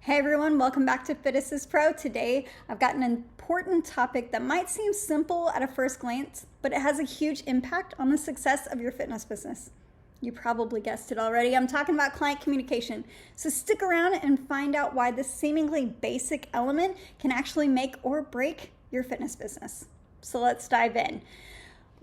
Hey everyone, welcome back to Fit Assist Pro. Today I've got an important topic that might seem simple at a first glance, but it has a huge impact on the success of your fitness business. You probably guessed it already. I'm talking about client communication. So stick around and find out why this seemingly basic element can actually make or break your fitness business. So let's dive in.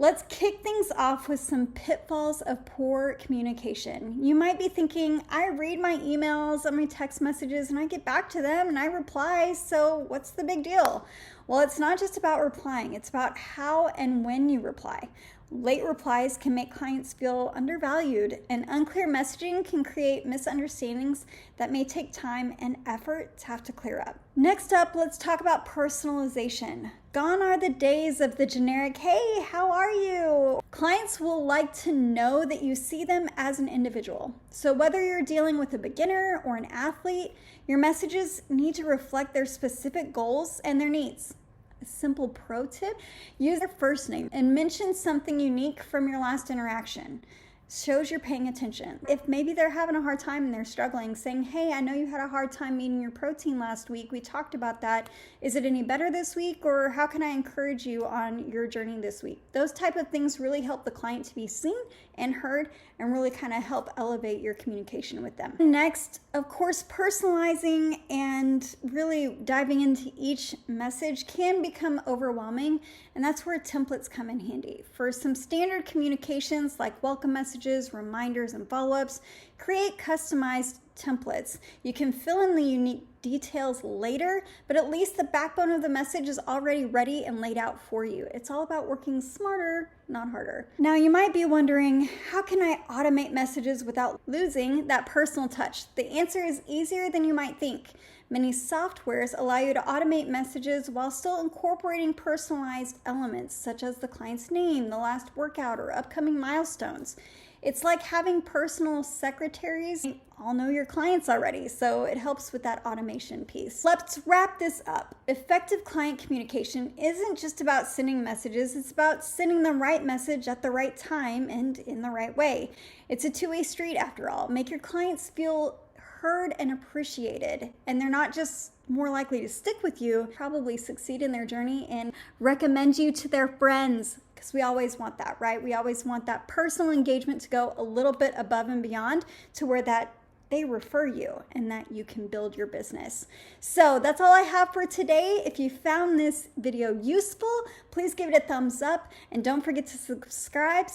Let's kick things off with some pitfalls of poor communication. You might be thinking, I read my emails and my text messages and I get back to them and I reply, so what's the big deal? Well, it's not just about replying, it's about how and when you reply. Late replies can make clients feel undervalued, and unclear messaging can create misunderstandings that may take time and effort to have to clear up. Next up, let's talk about personalization. Gone are the days of the generic, hey, how are you? Clients will like to know that you see them as an individual. So whether you're dealing with a beginner or an athlete, your messages need to reflect their specific goals and their needs. A simple pro tip, use their first name and mention something unique from your last interaction. Shows you're paying attention. If maybe they're having a hard time and they're struggling, saying, hey, I know you had a hard time meeting your protein last week. We talked about that. Is it any better this week? Or how can I encourage you on your journey this week? Those type of things really help the client to be seen and heard and really kind of help elevate your communication with them. Next, of course, personalizing and really diving into each message can become overwhelming, and that's where templates come in handy. For some standard communications like welcome messages, reminders, and follow-ups, create customized templates. You can fill in the unique details later, but at least the backbone of the message is already ready and laid out for you. It's all about working smarter, not harder. Now you might be wondering, how can I automate messages without losing that personal touch? The answer is easier than you might think. Many softwares allow you to automate messages while still incorporating personalized elements such as the client's name, the last workout, or upcoming milestones. It's like having personal secretaries. You all know your clients already, so it helps with that automation piece. Let's wrap this up. Effective client communication isn't just about sending messages, it's about sending the right message at the right time and in the right way. It's a two-way street after all. Make your clients feel heard and appreciated, and they're not just more likely to stick with you, probably succeed in their journey and recommend you to their friends, because we always want that, right? We always want that personal engagement to go a little bit above and beyond to where that they refer you and that you can build your business. So that's all I have for today. If you found this video useful, please give it a thumbs up and don't forget to subscribe.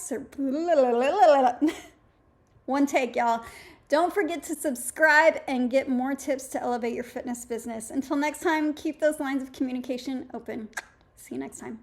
One take, y'all. Don't forget to subscribe and get more tips to elevate your fitness business. Until next time, keep those lines of communication open. See you next time.